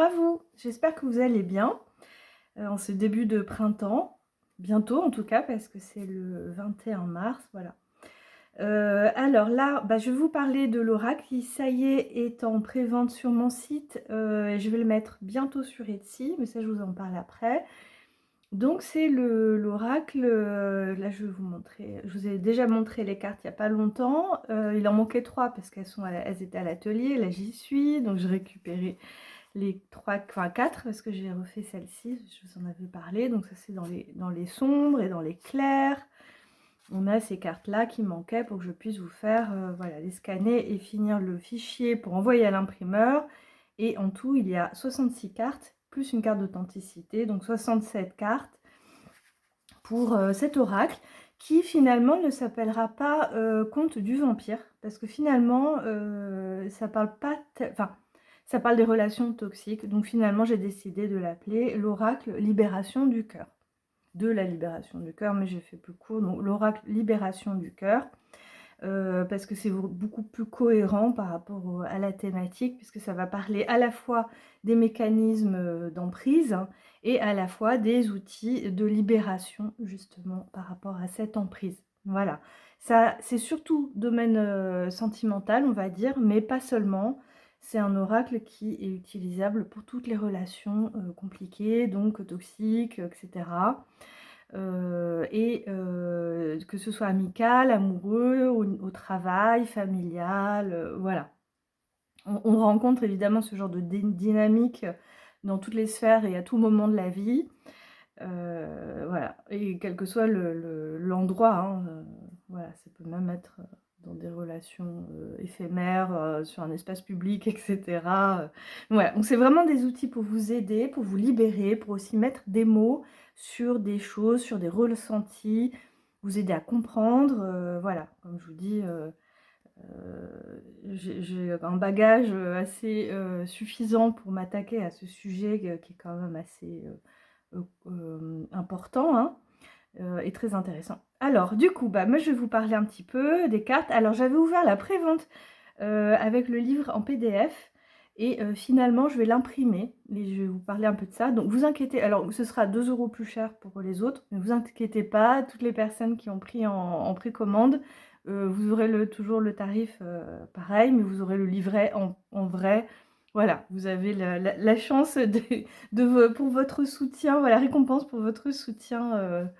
à vous, j'espère que vous allez bien en ce début de printemps, bientôt en tout cas parce que c'est le 21 mars, voilà. Alors là, je vais vous parler de l'oracle qui, ça y est en prévente sur mon site, et je vais le mettre bientôt sur Etsy, mais ça je vous en parle après. Donc c'est l'oracle, là je vais vous montrer, je vous ai déjà montré les cartes il n'y a pas longtemps, il en manquait 3 parce elles étaient à l'atelier, là j'y suis, donc j'ai récupéré les 3, enfin 4 parce que j'ai refait celle-ci, je vous en avais parlé, donc ça c'est dans les sombres et dans les clairs. On a ces cartes-là qui manquaient pour que je puisse vous faire, voilà, les scanner et finir le fichier pour envoyer à l'imprimeur. Et en tout, il y a 66 cartes, plus une carte d'authenticité, donc 67 cartes pour cet oracle, qui finalement ne s'appellera pas Conte du vampire, parce que finalement, ça parle pas... Enfin, ça parle des relations toxiques, donc finalement j'ai décidé de l'appeler l'oracle libération du cœur. De la libération du cœur, mais j'ai fait plus court, donc l'oracle libération du cœur, parce que c'est beaucoup plus cohérent par rapport à la thématique, puisque ça va parler à la fois des mécanismes d'emprise et à la fois des outils de libération justement par rapport à cette emprise. Voilà, ça c'est surtout domaine sentimental on va dire, mais pas seulement. C'est un oracle qui est utilisable pour toutes les relations compliquées, donc toxiques, etc. Que ce soit amical, amoureux, au travail, familial, voilà. On rencontre évidemment ce genre de dynamique dans toutes les sphères et à tout moment de la vie. Voilà, et quel que soit l'endroit, hein, voilà, ça peut même être dans des relations éphémères, sur un espace public, etc. Voilà, donc c'est vraiment des outils pour vous aider, pour vous libérer, pour aussi mettre des mots sur des choses, sur des ressentis, vous aider à comprendre, voilà, comme je vous dis, j'ai un bagage assez suffisant pour m'attaquer à ce sujet qui est quand même assez important, hein, et très intéressant. Alors du coup, moi je vais vous parler un petit peu des cartes. Alors j'avais ouvert la prévente avec le livre en PDF et finalement je vais l'imprimer et je vais vous parler un peu de ça. Donc vous inquiétez, alors ce sera 2 € plus cher pour les autres, mais vous inquiétez pas, toutes les personnes qui ont pris en précommande, vous aurez toujours le tarif pareil, mais vous aurez le livret en vrai. Voilà, vous avez la chance pour votre soutien, voilà, récompense pour votre soutien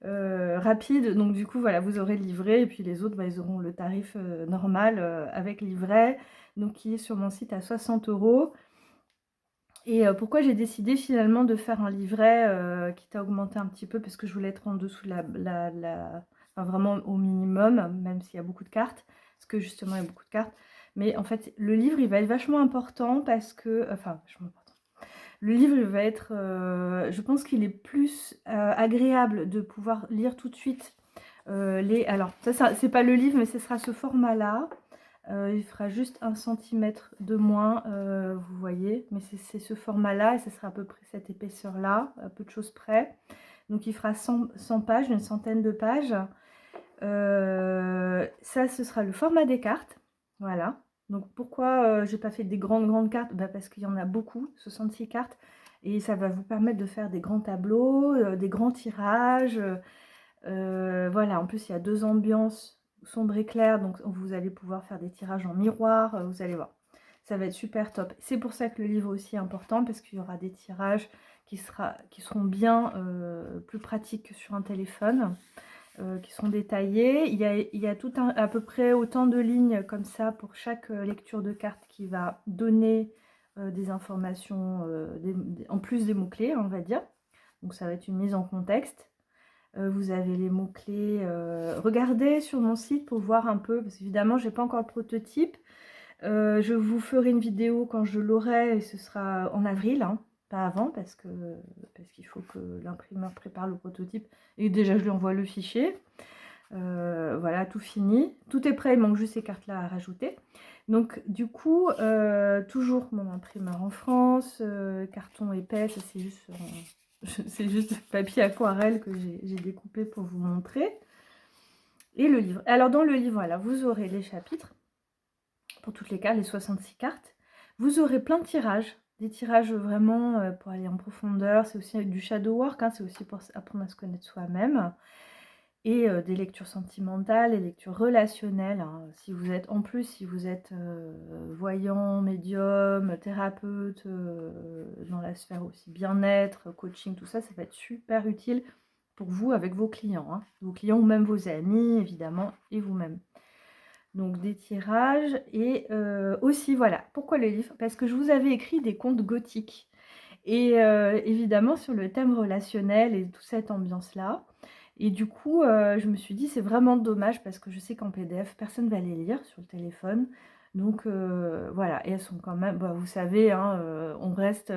rapide. Donc du coup, voilà, vous aurez le livret et puis les autres, ils auront le tarif normal avec livret, donc qui est sur mon site à 60 €. Et pourquoi j'ai décidé finalement de faire un livret, quitte à augmenter un petit peu, parce que je voulais être en dessous de enfin, vraiment au minimum, même s'il y a beaucoup de cartes, parce que justement il y a beaucoup de cartes. Mais en fait, le livre, il va être vachement important parce que, enfin, vachement important. Le livre, il va être, je pense qu'il est plus agréable de pouvoir lire tout de suite alors ça c'est pas le livre, mais ce sera ce format-là. Il fera juste 1 centimètre de moins, vous voyez, mais c'est ce format-là et ce sera à peu près cette épaisseur-là, à peu de choses près. Donc il fera 100 pages, une centaine de pages. Ça, ce sera le format des cartes, voilà. Donc pourquoi j'ai pas fait des grandes cartes? Parce qu'il y en a beaucoup, 66 cartes, et ça va vous permettre de faire des grands tableaux, des grands tirages. Voilà, en plus il y a 2 ambiances, sombre et clair, donc vous allez pouvoir faire des tirages en miroir, vous allez voir. Ça va être super top. C'est pour ça que le livre aussi est important, parce qu'il y aura des tirages qui seront bien plus pratiques que sur un téléphone. Qui seront détaillés. Il y a à peu près autant de lignes comme ça pour chaque lecture de carte qui va donner des informations, en plus des mots-clés, on va dire. Donc ça va être une mise en contexte. Vous avez les mots-clés. Regardez sur mon site pour voir un peu, parce qu'évidemment, je n'ai pas encore le prototype. Je vous ferai une vidéo quand je l'aurai, et ce sera en avril, hein, pas avant, parce qu'il faut que l'imprimeur prépare le prototype. Et déjà, je lui envoie le fichier. Voilà, tout fini. Tout est prêt, il manque juste ces cartes-là à rajouter. Donc, du coup, toujours mon imprimeur en France, carton épais, ça c'est juste, c'est juste papier aquarelle que j'ai découpé pour vous montrer. Et le livre. Alors, dans le livre, voilà, vous aurez les chapitres pour toutes les cartes, les 66 cartes. Vous aurez plein de tirages. des tirages vraiment pour aller en profondeur. C'est aussi du shadow work, hein, c'est aussi pour apprendre à se connaître soi-même. Et des lectures sentimentales, des lectures relationnelles, hein. Si vous êtes en plus, si vous êtes voyant, médium, thérapeute, dans la sphère aussi bien-être, coaching, tout ça, ça va être super utile pour vous avec vos clients, hein. Vos clients ou même vos amis, évidemment, et vous-même. Donc des tirages et aussi, voilà, pourquoi le livre? Parce que je vous avais écrit des contes gothiques et évidemment sur le thème relationnel et toute cette ambiance-là. Et du coup, je me suis dit: «C'est vraiment dommage» parce que je sais qu'en PDF, personne ne va les lire sur le téléphone. Donc voilà, et elles sont quand même, bah, vous savez, hein, on reste,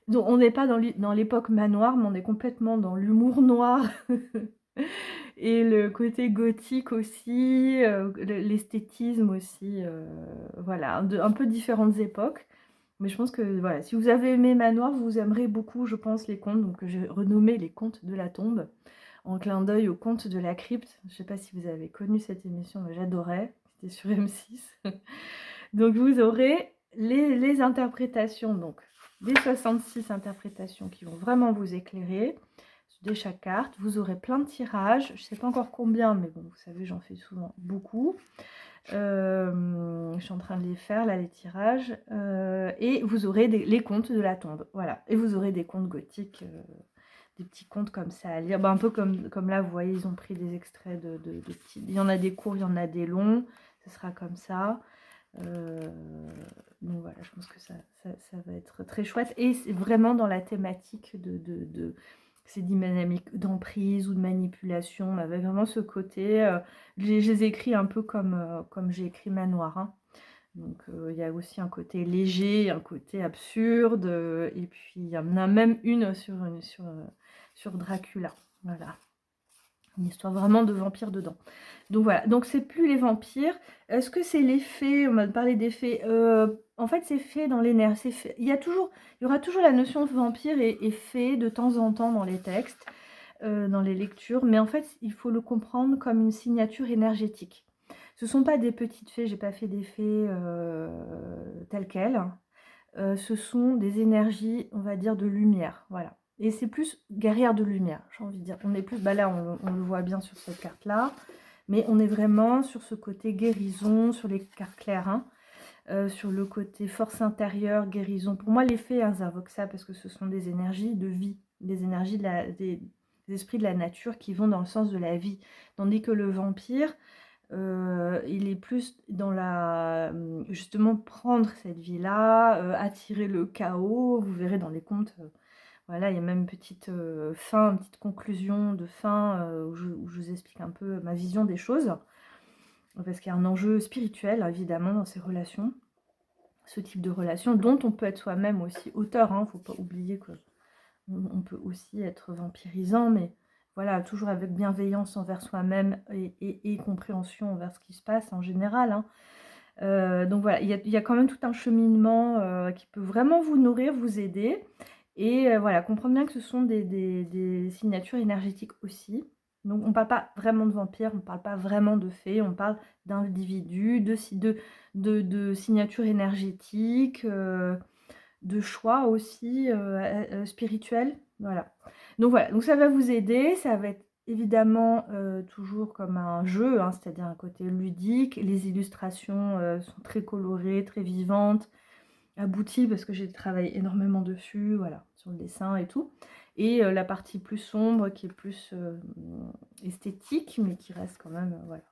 donc on n'est pas dans l'époque manoir, mais on est complètement dans l'humour noir et le côté gothique aussi, l'esthétisme aussi, voilà, un peu différentes époques. Mais je pense que voilà, si vous avez aimé Manoir, vous aimerez beaucoup, je pense, les contes. Donc j'ai renommé les contes de la tombe, en clin d'œil aux contes de la crypte. Je ne sais pas si vous avez connu cette émission, mais j'adorais. C'était sur M6. Donc vous aurez les interprétations, donc les 66 interprétations qui vont vraiment vous éclairer de chaque carte. Vous aurez plein de tirages. Je ne sais pas encore combien, mais bon, vous savez, j'en fais souvent beaucoup. Je suis en train de les faire là, les tirages, et vous aurez les contes de la tombe, voilà, et vous aurez des contes gothiques, des petits contes comme ça à lire, bah, un peu comme là, vous voyez, ils ont pris des extraits de petits, il y en a des courts, il y en a des longs, ce sera comme ça. Donc voilà, je pense que ça va être très chouette, et c'est vraiment dans la thématique de ces dynamiques d'emprise ou de manipulation, avec vraiment ce côté, je les ai écrits un peu comme j'ai écrit Manoir, hein. Donc il y a aussi un côté léger, un côté absurde, et puis il y en a même une sur Dracula, voilà. Une histoire vraiment de vampire dedans. Donc voilà, donc c'est plus les vampires. Est-ce que c'est les fées? On m'a parlé des fées. En fait, c'est fait dans l'énergie. Il y aura toujours la notion de vampire et fée de temps en temps dans les textes, dans les lectures. Mais en fait, il faut le comprendre comme une signature énergétique. Ce ne sont pas des petites fées, j'ai pas fait des fées telles quelles. Ce sont des énergies, on va dire, de lumière. Voilà. Et c'est plus guerrière de lumière, j'ai envie de dire. On est plus, bah là, on le voit bien sur cette carte-là, mais on est vraiment sur ce côté guérison, sur les cartes claires, hein, sur le côté force intérieure, guérison. Pour moi, les fées, elles invoquent ça parce que ce sont des énergies de vie, des énergies des esprits de la nature qui vont dans le sens de la vie. Tandis que le vampire, il est plus dans la, justement, prendre cette vie-là, attirer le chaos. Vous verrez dans les contes, voilà, il y a même une petite fin, une petite conclusion de fin, où je vous explique un peu ma vision des choses. Parce qu'il y a un enjeu spirituel, évidemment, dans ces relations. Ce type de relation, dont on peut être soi-même aussi auteur, hein. Faut pas oublier que on peut aussi être vampirisant, mais voilà, toujours avec bienveillance envers soi-même et compréhension envers ce qui se passe en général, hein. Donc voilà, il y a quand même tout un cheminement qui peut vraiment vous nourrir, vous aider, et voilà, comprendre bien que ce sont des signatures énergétiques aussi. Donc on ne parle pas vraiment de vampires, on ne parle pas vraiment de fées, on parle d'individus, de signatures énergétiques, de choix aussi spirituels. Voilà. Donc voilà, donc ça va vous aider, ça va être évidemment toujours comme un jeu, hein, c'est-à-dire un côté ludique. Les illustrations sont très colorées, très vivantes, abouties, parce que j'ai travaillé énormément dessus, voilà, sur le dessin et tout. Et la partie plus sombre qui est plus esthétique, mais qui reste quand même, voilà,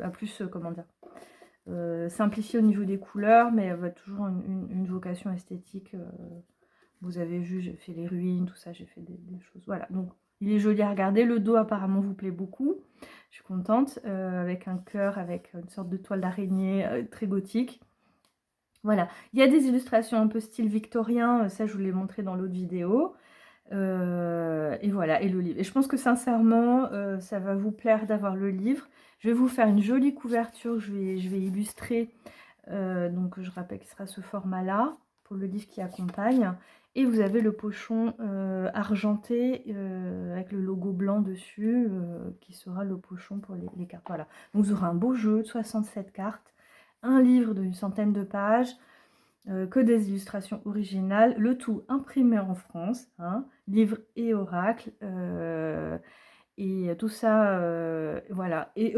à plus, comment dire, simplifiée au niveau des couleurs, mais elle a toujours une vocation esthétique. Vous avez vu, j'ai fait les ruines, tout ça, j'ai fait des choses. Voilà, donc il est joli à regarder. Le dos apparemment vous plaît beaucoup. Je suis contente. Avec un cœur, avec une sorte de toile d'araignée très gothique. Voilà, il y a des illustrations un peu style victorien, ça je vous l'ai montré dans l'autre vidéo. Et voilà, et le livre. Et je pense que sincèrement, ça va vous plaire d'avoir le livre. Je vais vous faire une jolie couverture, je vais illustrer. Donc je rappelle qu'il sera ce format-là pour le livre qui accompagne. Et vous avez le pochon argenté avec le logo blanc dessus, qui sera le pochon pour les cartes. Voilà, donc vous aurez un beau jeu de 67 cartes, un livre d'une centaine de pages, que des illustrations originales, le tout imprimé en France, hein, livre et oracle, et tout ça, voilà, et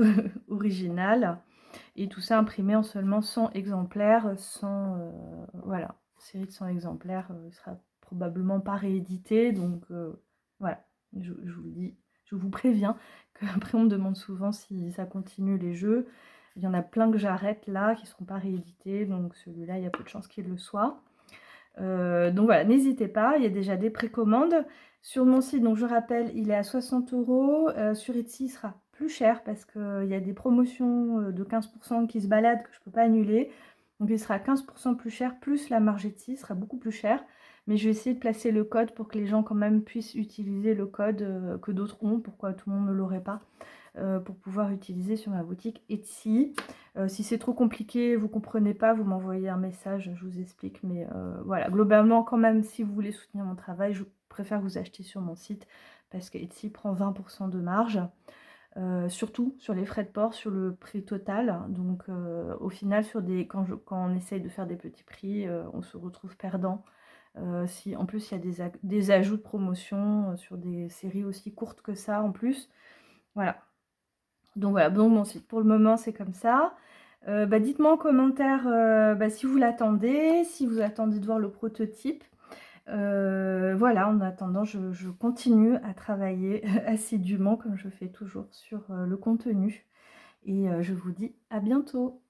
original, et tout ça imprimé en seulement 100 exemplaires, voilà, série de 100 exemplaires, sera probablement pas réédité, donc voilà, je vous le dis, je vous préviens qu'après on me demande souvent si ça continue les jeux. Il y en a plein que j'arrête là, qui ne seront pas réédités, donc celui-là, il y a peu de chances qu'il le soit. Donc voilà, n'hésitez pas, il y a déjà des précommandes. Sur mon site, donc je rappelle, il est à 60 €. Sur Etsy, il sera plus cher parce qu'il y a des promotions de 15% qui se baladent que je ne peux pas annuler. Donc il sera 15% plus cher, plus la marge Etsy sera beaucoup plus cher. Mais je vais essayer de placer le code pour que les gens quand même puissent utiliser le code que d'autres ont. Pourquoi tout le monde ne l'aurait pas, pour pouvoir utiliser sur ma boutique Etsy. Si c'est trop compliqué, vous ne comprenez pas, vous m'envoyez un message, je vous explique. Mais voilà, globalement, quand même, si vous voulez soutenir mon travail, je préfère vous acheter sur mon site parce que Etsy prend 20% de marge, surtout sur les frais de port, sur le prix total. Donc au final, quand on essaye de faire des petits prix, on se retrouve perdant. Si en plus il y a des ajouts de promotion sur des séries aussi courtes que ça en plus. Voilà. Donc voilà, donc mon site pour le moment c'est comme ça. Dites-moi en commentaire si vous l'attendez, si vous attendez de voir le prototype. Voilà, en attendant, je continue à travailler assidûment comme je fais toujours sur le contenu. Et je vous dis à bientôt.